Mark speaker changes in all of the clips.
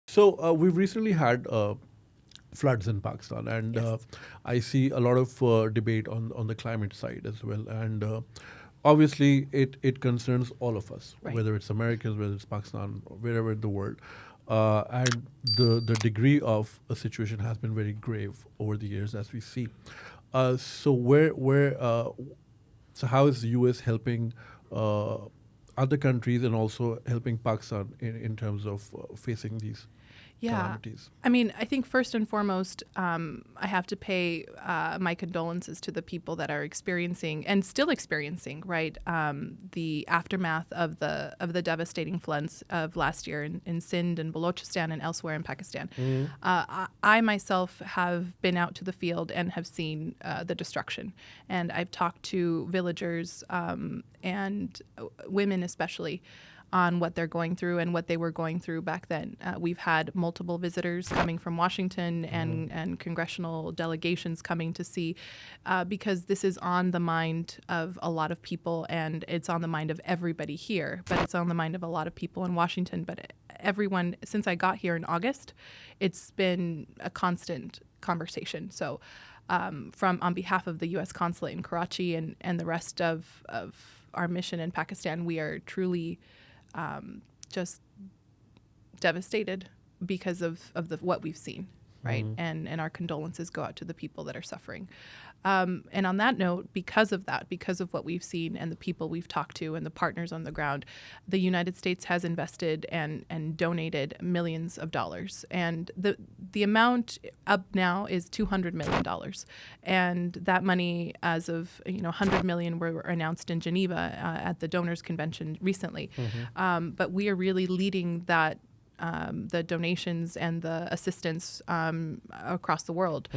Speaker 1: So we've recently had floods in Pakistan, and
Speaker 2: Yes.
Speaker 1: I see a lot of debate on the climate side as well. And obviously, it concerns all of us,
Speaker 2: Right.
Speaker 1: whether it's Americans, whether it's Pakistan, or wherever in the world. And the degree of a situation has been very grave over the years, as we see. So so how is the U.S. helping uh, other countries and also helping Pakistan in terms of facing these
Speaker 2: Yeah.
Speaker 1: calamities?
Speaker 2: I mean, I think first and foremost, I have to pay my condolences to the people that are experiencing and still experiencing, right, the aftermath of the devastating floods of last year in Sindh and Balochistan and elsewhere in Pakistan. I myself have been out to the field and have seen the destruction, and I've talked to villagers and women especially on what they're going through and what they were going through back then. We've had multiple visitors coming from Washington and congressional delegations coming to see because this is on the mind of a lot of people and it's on the mind of everybody here, but it's on the mind of a lot of people in Washington. But everyone, since I got here in August, it's been a constant conversation. So from on behalf of the U.S. consulate in Karachi and the rest of our mission in Pakistan, we are truly just devastated because of what we've seen, right? And our condolences go out to the people that are suffering. And on that note, because of that, because of what we've seen and the people we've talked to and the partners on the ground, the United States has invested and donated millions of dollars. And the amount up now is $200 million. And that money, as of, $100 million were announced in Geneva at the donors convention recently. But we are really leading that the donations and the assistance across the world.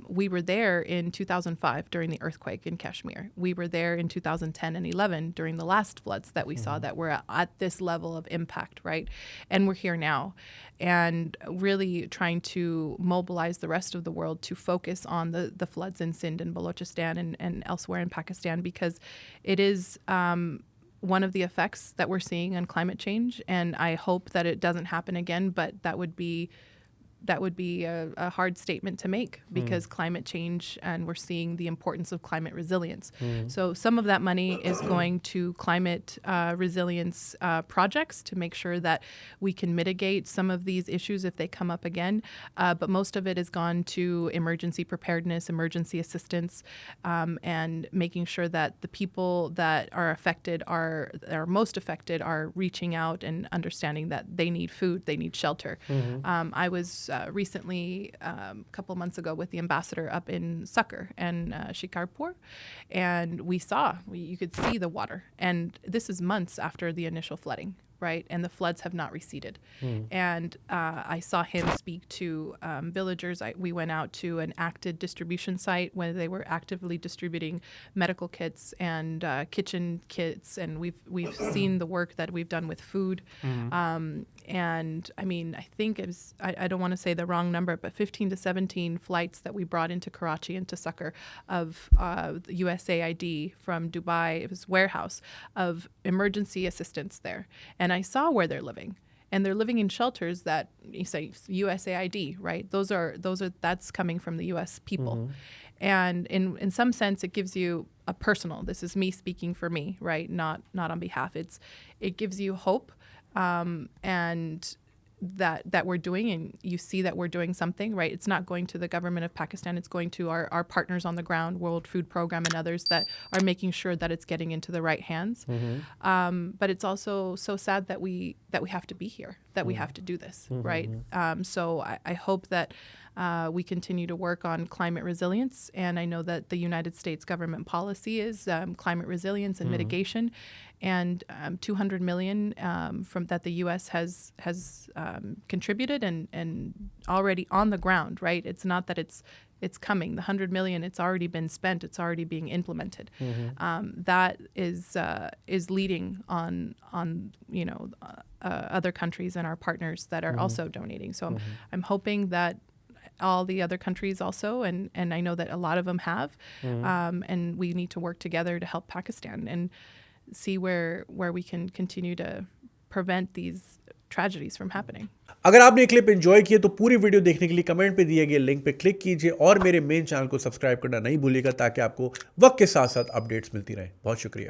Speaker 2: We were there in 2005 during the earthquake in Kashmir. We were there in 2010 and 11 during the last floods that we saw that were at this level of impact, right? And we're here now. And really trying to mobilize the rest of the world to focus on the floods in Sindh and Balochistan and elsewhere in Pakistan, because it is one of the effects that we're seeing on climate change, and I hope that it doesn't happen again. But that would be a hard statement to make, because climate change, and we're seeing the importance of climate resilience. So some of that money is going to climate resilience projects to make sure that we can mitigate some of these issues if they come up again. But most of it has gone to emergency preparedness, emergency assistance, and making sure that the people that are affected are most affected are reaching out and understanding that they need food, they need shelter. I was recently, a couple months ago, with the ambassador up in Sukkar and Shikarpur, and you could see the water. And this is months after the initial flooding, right? And the floods have not receded. And I saw him speak to villagers. We went out to an active distribution site where they were actively distributing medical kits and kitchen kits, and we've seen the work that we've done with food. And I mean, I think it was, I don't want to say the wrong number, but 15 to 17 flights that we brought into Karachi and to Sukkar of the USAID from Dubai. It was warehouse of emergency assistance there. And I saw where they're living. And they're living in shelters that you say USAID, right? That's coming from the US people. And in some sense, it gives you a personal, this is me speaking for me, right? Not on behalf. It gives you hope. And that we're doing, and you see that we're doing something, right? It's not going to the government of Pakistan. It's going to our partners on the ground, World Food Program and others that are making sure that it's getting into the right hands. But it's also so sad that we have to be here, that we have to do this, right? So I hope that we continue to work on climate resilience, and I know that the United States government policy is climate resilience and mitigation, and $200 million from that the U.S. has contributed and already on the ground, right? It's not that it's coming. The $100 million, it's already been spent. It's already being implemented. That is leading on other countries and our partners that are also donating. So I'm hoping that all the other countries also, and I know that a lot of them have, and we need to work together to help Pakistan and see where we can continue to prevent these tragedies from happening.
Speaker 3: अगर आपने ये clip enjoy किए तो पूरी video देखने के लिए comment पे दिए गए लिंक पे क्लिक कीजिए और मेरे मेन चैनल को सब्सक्राइब करना नहीं भूलिएगा ताकि आपको वक्त के साथ साथ अपडेट्स मिलती रहे। बहुत शुक्रिया।